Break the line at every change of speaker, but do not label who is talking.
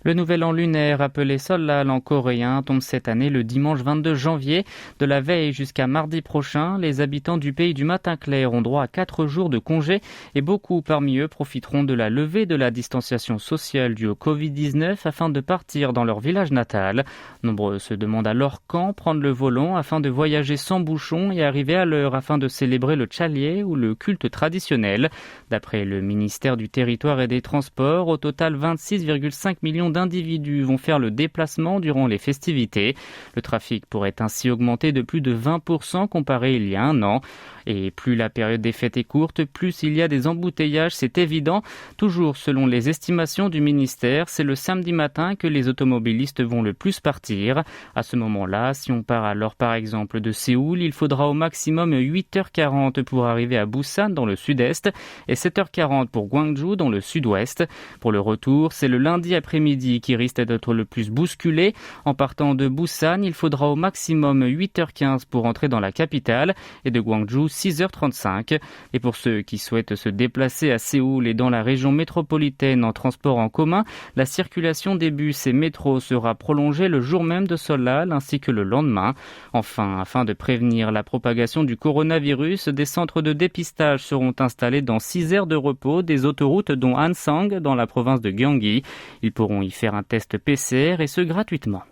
Le nouvel an lunaire, appelé Seollal en coréen, tombe cette année le dimanche 22 janvier. De la veille jusqu'à mardi prochain, les habitants du pays du matin clair ont droit à 4 jours de congé et beaucoup parmi eux profiteront de la levée de la distanciation sociale due au Covid-19 afin de partir dans leur village natal. Nombreux se demandent alors quand prendre le volant afin de voyager sans bouchon et arriver à l'heure afin de célébrer le Tchalié ou le culte traditionnel. D'après le ministère du Territoire et des Transports, au total 26,5 millions d'individus vont faire le déplacement durant les festivités. Le trafic pourrait ainsi augmenter de plus de 20% comparé il y a un an. Et plus la période des fêtes est courte, plus il y a des embouteillages, c'est évident. Toujours selon les estimations du ministère, c'est le samedi matin que les automobilistes vont le plus partir. À ce moment-là, si on part alors par exemple de Séoul, il faudra au maximum 8h40 pour arriver à Busan dans le sud-est et 7h40 pour Gwangju dans le sud-ouest. Pour le retour, c'est le lundi après-midi qui risque d'être le plus bousculé. En partant de Busan, il faudra au maximum 8h15 pour entrer dans la capitale et de Gwangju 6h35. Et pour ceux qui souhaitent se déplacer à Séoul et dans la région métropolitaine en transport en commun, la circulation des bus et métros sera prolongée le jour même de Seollal ainsi que le lendemain. Enfin, afin de prévenir la propagation du coronavirus, des centres de dépistage seront installés dans 6 aires de repos des autoroutes dont Ansang dans la province de Gyeonggi. Ils pourront y faire un test PCR et ce gratuitement.